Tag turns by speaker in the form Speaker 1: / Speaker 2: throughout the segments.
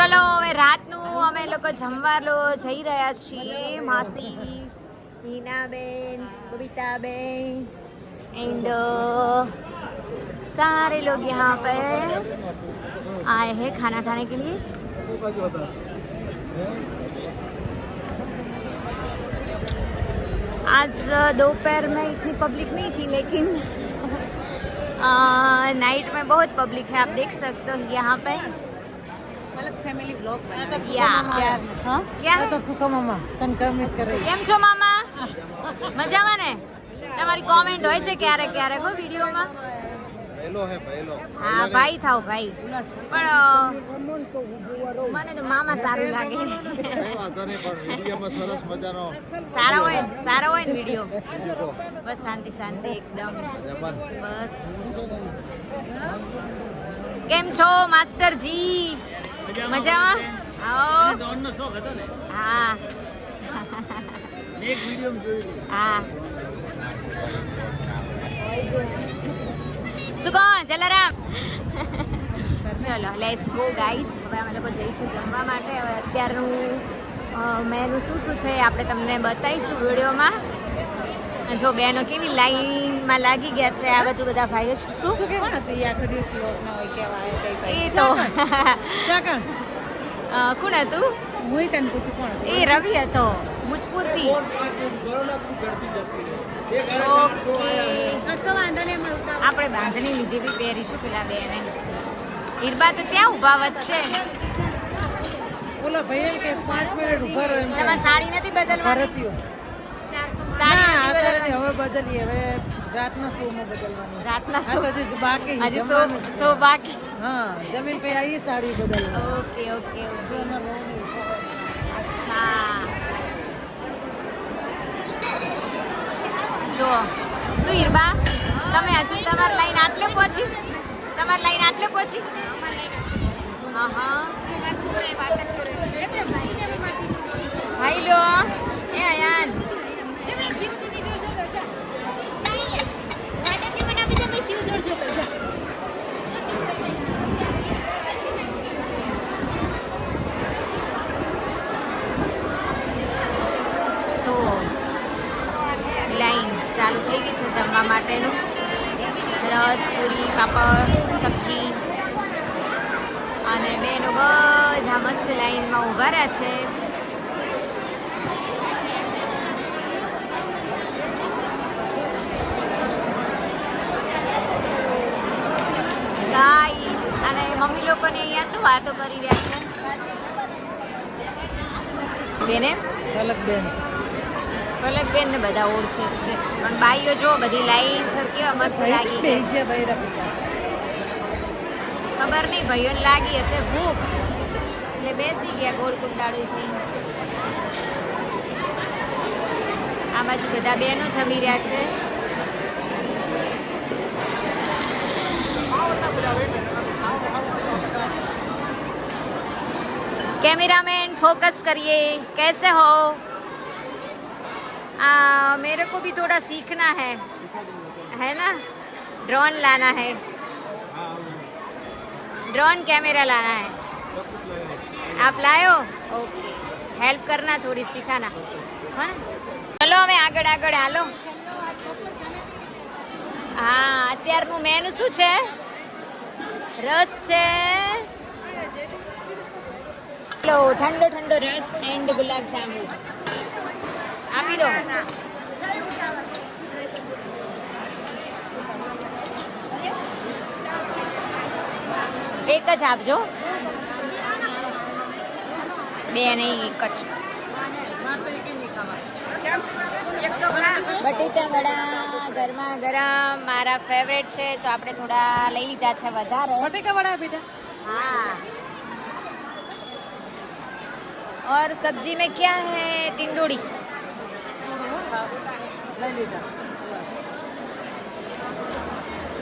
Speaker 1: ચલો હવે રાતનું અમે લોકો જમવા જઈ રહ્યા છીએ. માસી, हीनाबेन, बबीताबेन एंड सारे लोग यहाँ पे आए हैं खाना खाने के लिए. आज दोपहर में इतनी पब्लिक नहीं थी, लेकिन नाइट में बहुत पब्लिक है. आप देख सकते हो यहाँ पे.
Speaker 2: मतलब फैमिली ब्लॉग बना
Speaker 1: क्या
Speaker 2: हां
Speaker 1: क्या
Speaker 2: તો સુકા મામા તન કમેન્ટ કરે.
Speaker 1: કેમ છો મામા? મજામાં ને? તમારી કોમેન્ટ હોય છે ક્યારેક ક્યારેક હો વિડીયોમાં.
Speaker 3: પહેલો હે પહેલો.
Speaker 1: હા ભાઈ થાવ ભાઈ. પણ મને તો મામા સારું લાગે.
Speaker 3: વાંધો નહીં, પણ વિડીયોમાં સરસ મજાનો
Speaker 1: સારા હોય ને વિડીયો. બસ શાંતિ શાંતિ એકદમ. બસ કેમ છો માસ્ટરજી? મજામાં? આવો. દોડનો શોખ હતો ને? હા. એક વિડિયોમાં જોયું. હા. સુકોન જલારામ. ચલો લેટ્સ ગો ગાઈસ. હવે અમે લોકો જઈશું જમવા માટે. હવે અત્યારનું મેનુ શું છે આપણે તમને બતાવીશું વિડીયોમાં. જો બેનો કેવી લાઈનમાં લાગી ગયા છે. આ બાજુ બધા ભાઈઓ છે.
Speaker 2: શું કોણ હતું ઈ આખો દિવસ લોક ના હોય કેવા કઈ
Speaker 1: એ તો
Speaker 2: ચાકણ
Speaker 1: કોણ હતું?
Speaker 2: હું તને પૂછું કોણ હતું?
Speaker 1: એ રવિ હતો મુજપુરથી. ઓકે આપણે બાંધણી લીધી બી પહેરીશું પેલા બેને. હીરબા તો ત્યાં ઊભા વચ્ચે.
Speaker 2: ઓલા ભાઈ કે 5 મિનિટ ઊભા રહો એમ.
Speaker 1: તમારે સાડી નથી બદલવાની?
Speaker 2: ભારતીય
Speaker 1: સાડી
Speaker 2: હવે બદલીએ. હવે રાતના શોમાં બદલવાનું.
Speaker 1: રાતના શો
Speaker 2: હજી બાકી
Speaker 1: હજી શો બાકી.
Speaker 2: હા જમીન પે આવી સાડી બદલવાની.
Speaker 1: Okay okay okay. અચ્છા જો શું હીરબા તમે હજી તમારી લાઈન આટલે પહોંચી? તમારી લાઈન આટલે પહોંચી? હા હા ભાઈ લો એ અયાન જો લાઈન ચાલુ થઈ ગઈ છે જમવા માટેનું. રસ, પૂરી, પાપડ, સબ્જી અને બેનો બધા મસ્ત લાઈનમાં ઊભા રહ્યા છે. ગાઈસ અને મમ્મી લોકોને અહીંયા શું વાતો કરી રહ્યા છે? બેને
Speaker 2: અલગ
Speaker 1: બેન ને બધા ઓળખે છે, પણ બાઈઓ જો બધી લાઈન સરખી મસ્ત લાગી ગઈ છે. ખબર નહીં ભાઈઓને લાગી હશે ભૂખ એટલે બેસી ગયા ગોળ કુંડાળુથી. આ બાજુ બધા બહેનો જમી રહ્યા છે. कैमरामैन फोकस करिए. कैसे हो? मेरे को भी थोड़ा सीखना है ना. ड्रोन लाना है, ड्रोन कैमरा लाना है. आप लाए हो? ओके. हेल्प करना, थोड़ी सिखाना है ना. चलो હવે આગળ હાલો. હા અત્યારનું મેનુ શું છે? રસ છે. લો ઠંડો રસ એન્ડ ગુલાબ જાંબુ આપી દો. એક જ આપજો. બે નહીં એક જ. બટેટા વડા ગરમા ગરમ મારા ફેવરેટ છે, તો આપણે થોડા લઈ લીધા છે વધારે.
Speaker 2: બટેકા વડા બેટા?
Speaker 1: हाँ. और सब्जी में क्या है? टिंडोड़ी.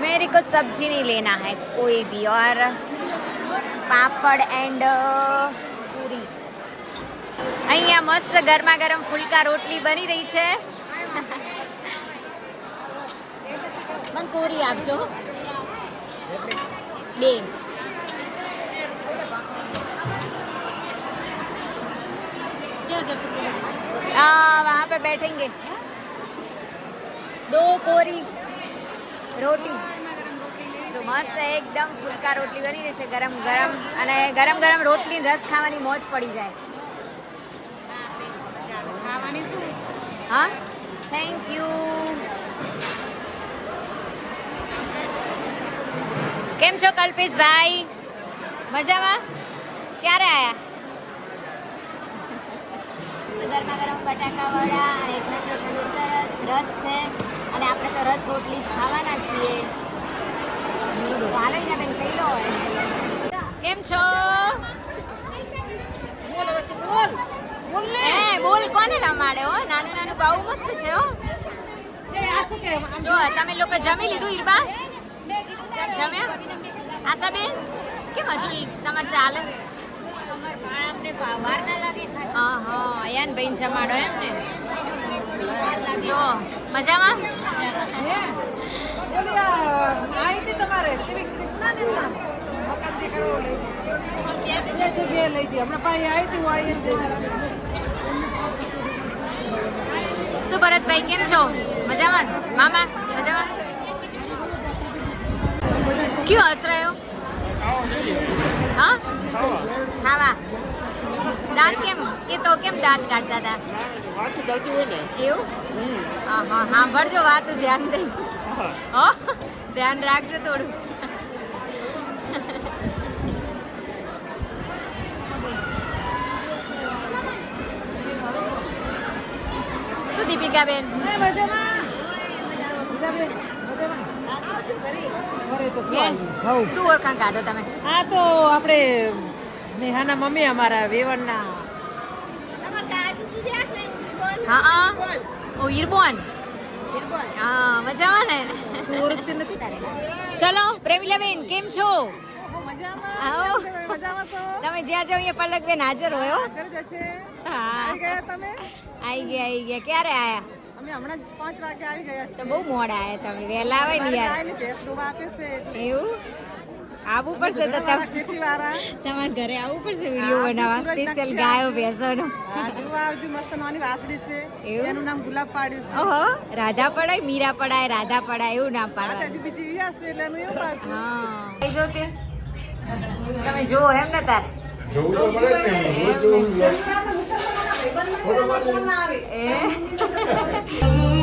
Speaker 1: मेरे को सब्जी नहीं लेना है कोई भी. और पापड़ एंड पूरी. અહીંયા મસ્ત ગરમા ગરમ ફુલકા રોટલી બની રહી છે. મને પૂરી આપજો. બે वहाँ पे बैठेंगे 2 कोरी रोटी જો મસ્ત એકદમ ફુલકા રોટલી બની રહી છે ગરમ ગરમ અને ગરમ ગરમ રોટલી રસ ખાવાની મોજ પડી જાય હા થેન્ક યુ કેમ છો કલ્પેશભાઈ મજામાં ક્યારે આયા ગરમા ગરમ બટાકા વડા અને એટલું ઠંડુ સરસ રસ છે અને આપણે તો રસ રોટલી જ ખાવાના છીએ હાલો ને બેન થઈ લો કેમ છો બોલ કોને રમાડે હો નાનું નાનું બહુ મસ્ત છે હો જો તમે લોકો જમી લીધું ઈરબા જમ્યા આશાબેન કેમ હજુ તમારે ચાલે હા અયાન બેન જમાડો એમ ને જો મજામાં શું ભરતભાઈ કેમ છો મજામાં મામા મજામાં ક્યું હસ રહ્યો હા ખાવા દાંત કેમ એ તો કેમ દાંત કાઢતા હતા એવું હા સાંભળજો વાત ધ્યાન દઈ ધ્યાન રાખજો થોડું શું દીપિકાબેન શું ઓળખાણ કાઢો તમે
Speaker 2: હા તો આપણે નેહાના મમ્મી અમારા વેવણના
Speaker 1: હા ઓ ઈરબોન હા મજામાં ને ચલો પ્રેમિલાબેન કેમ છો આવો તમે જ્યાં જાઓ અહીંયા પલકબેન હાજર હોય હા આવી ગયા ક્યારે આયા
Speaker 4: અમે હમણાં જ 5 વાગે આવી ગયા
Speaker 1: તો બહુ મોડા આયા તમે વહેલા આવે ને યાર
Speaker 4: ભેંસ દોવા આપે છે
Speaker 1: એવું આવવું પડશે તો
Speaker 4: ખેતીવાળા
Speaker 1: તમારા ઘરે આવવું પડશે વિડીયો બનાવવા સ્પેશિયલ ગાયો ભેંસોનો
Speaker 4: જોવા આવજો મસ્ત નાની વાસળી છે એનું નામ ગુલાબ પાડ્યું છે
Speaker 1: ઓહો રાધા પડાય મીરા પડાય રાધા પડાય એવું નામ પાડવાનું
Speaker 4: હજુ બીજી વિયા છે એટલે એનું એવું પાડશું
Speaker 1: હા જો તે તમે જો એમ ને તાર
Speaker 3: જોવું તો પડે જ ને રોજ જોવું
Speaker 1: એ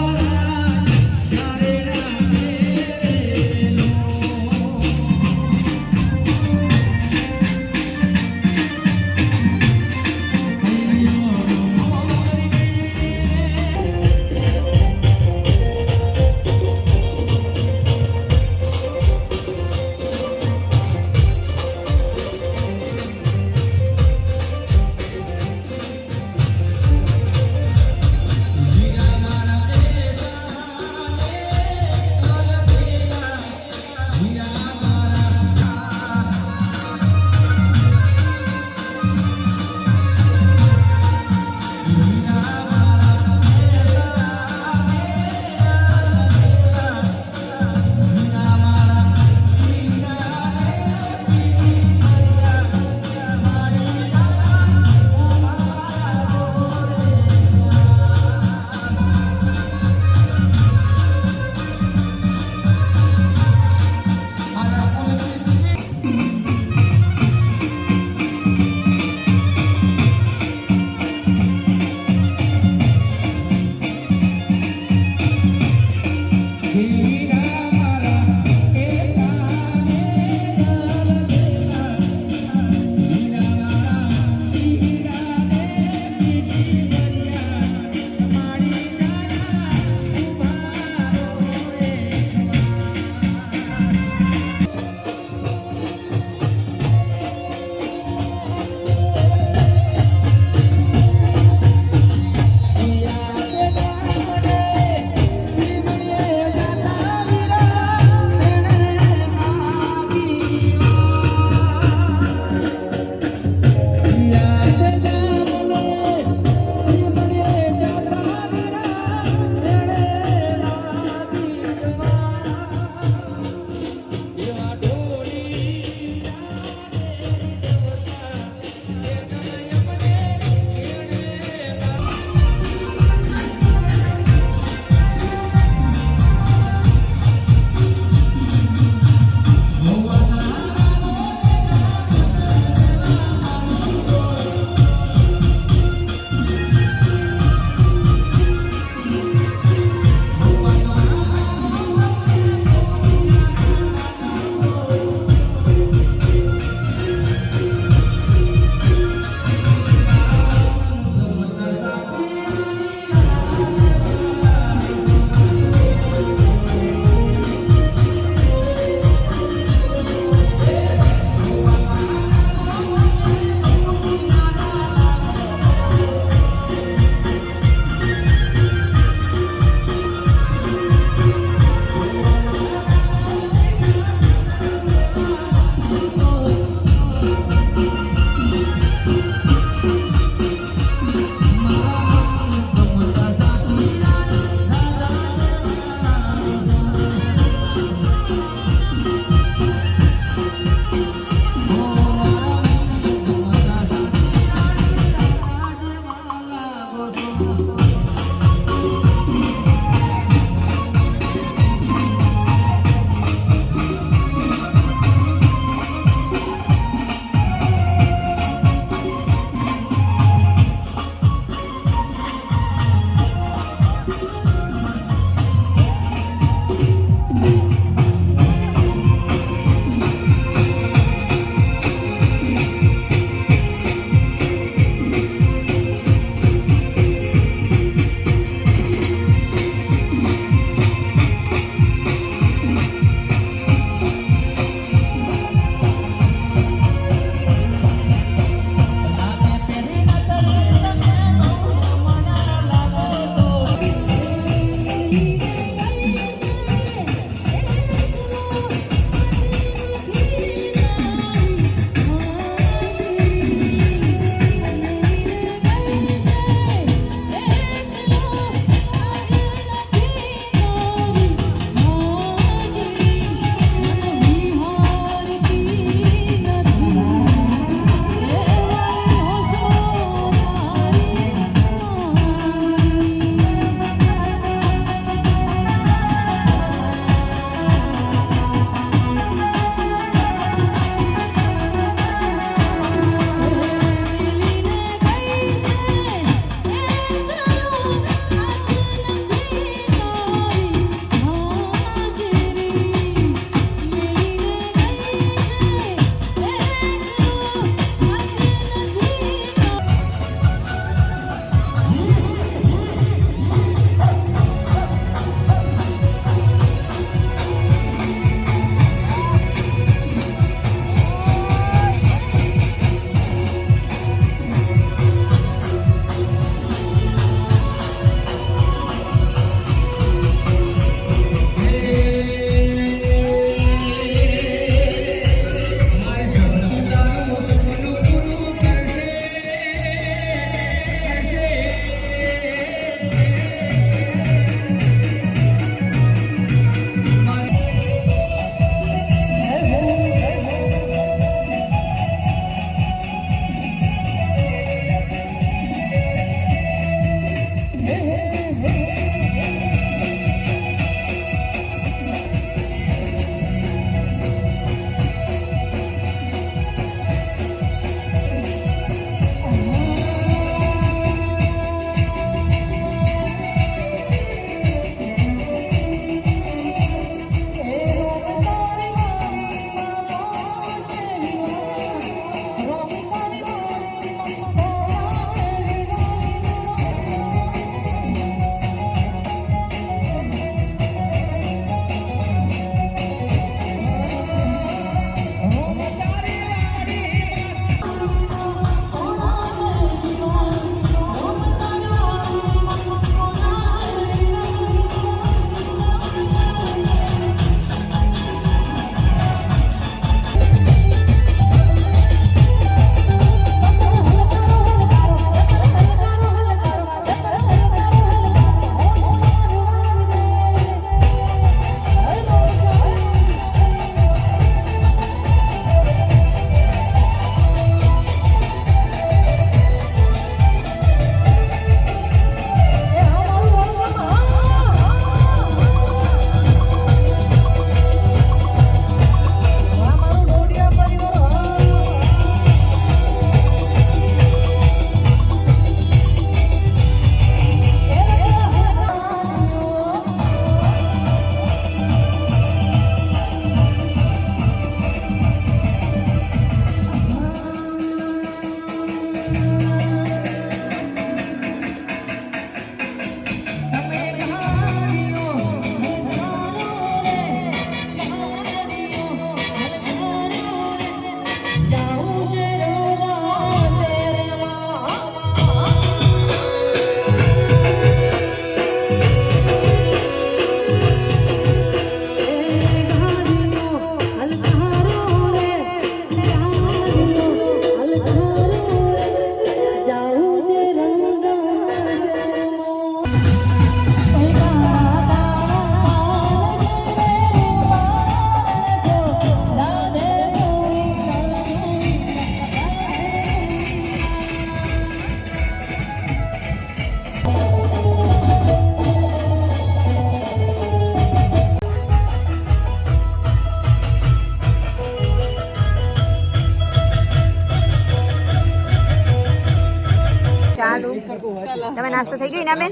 Speaker 1: તમે નાસ્તો થઈ ગયો ના બેન?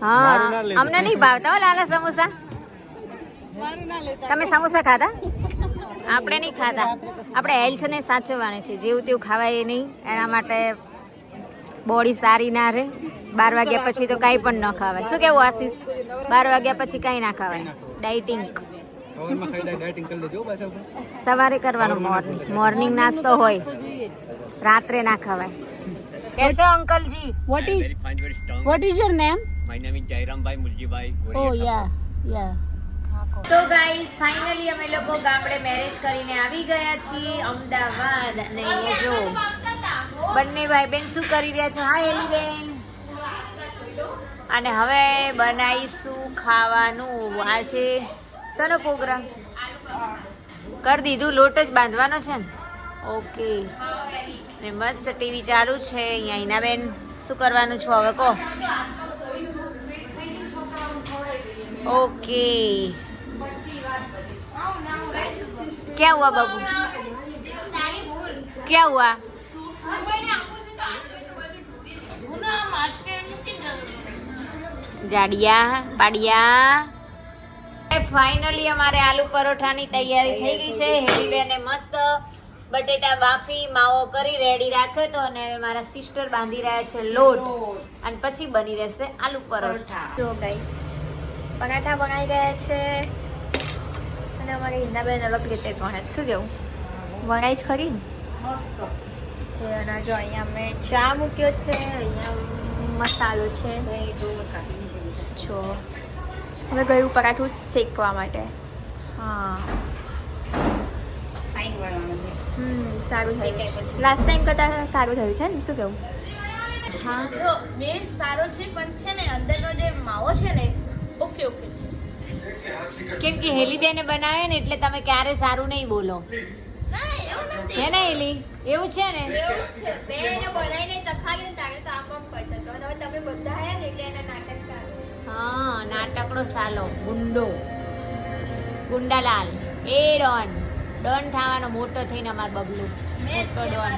Speaker 1: હા, અમને નહીં ભાવતા હો લાલા સમોસા. તમે સમોસા ખાધા? આપણે નહીં ખાધા. આપણે હેલ્થને સાચવવાની છે, જેવું તેવું ખાવાય નહીં. એના માટે બોડી સારી ના રહે. 12 વાગ્યા પછી તો કાંઈ પણ ન ખાવાય. શું કેવું આશીષ? 12 વાગ્યા પછી કાંઈ ના ખાવાય. ડાયટિંગ સવારે કરવાનું. મોર્નિંગ નાસ્તો હોય, રાત્રે ના ખવાય. કેસો અંકલજી?
Speaker 2: What is
Speaker 5: Very fine, very strong.
Speaker 2: what is your name?
Speaker 5: My name is Jairam Bhai Mulji Bhai.
Speaker 2: Oh yeah.
Speaker 1: તો ગાઈઝ ફાઇનલી અમે લોકો ગામડે મેરેજ કરીને આવી ગયા છીએ અમદાવાદ. અને અહીંયા જો બંને ભાઈ બેન શું કરી રહ્યા છો? હા એલી બેન. અને હવે બનાવીશું ખાવાનું. આજે શાનો પ્રોગ્રામ કરી દીધું? લોટ જ બાંધવાનો છે ને? ઓકે. ને મસ્ત ટીવી ચાલુ છે અહીંયા. હિનાબેન શું કરવાનું છો હવે કહો? ओके क्या हुआ बाबू? क्या हुआ? जाड़िया पाड़िया. ફાઇનલી અમારે આલુ પરોઠાની તૈયારી થઈ ગઈ છે. હેલીબેને મસ્ત બટેટા બાફી માવો કરી રેડી રાખ્યો તો, અને મારા સિસ્ટર બાંધી રહ્યા છે લોટ, અને પછી બની રહેશે આલુ પરોઠા. જો ગાઈસ પરાઠા બનાવી રહ્યા છે, અને અમારી હિનાબેન અલગ રીતે જ વણે. શું કેવું? વણાય જ ખરી ને? અને જો અહીંયા મેં ચા મૂક્યો છે, અહીંયા મસાલો છે. જો હવે ગયું પરાઠું શેકવા માટે. હા સારું થયું. લાસ્ટ ટાઈમ કરતાં સારું થયું છે ને? શું કેવું? હા
Speaker 6: જો બેસ સારો છે, પણ છે ને અંદરનો જે માવો છે ને ઓકે છે.
Speaker 1: કેમ કે હેલીબેને બનાવે ને એટલે તમે ક્યારે સારું નહીં બોલો.
Speaker 6: ના એવું નથી.
Speaker 1: હે ને હેલી? એવું છે ને?
Speaker 6: એવું છે. મેં એને બનાવીને ચખાડી ને તારે તો આપ કરતા હતો, અને હવે તમે બધા આવ્યા ને એટલે એના નાટક ચાલુ.
Speaker 1: હા નાટકડો સાલો ગુંડો ગુંડાલાલ એ ડોન થવાનો મોટો થઈને અમાર બબલું મોટો ડોન.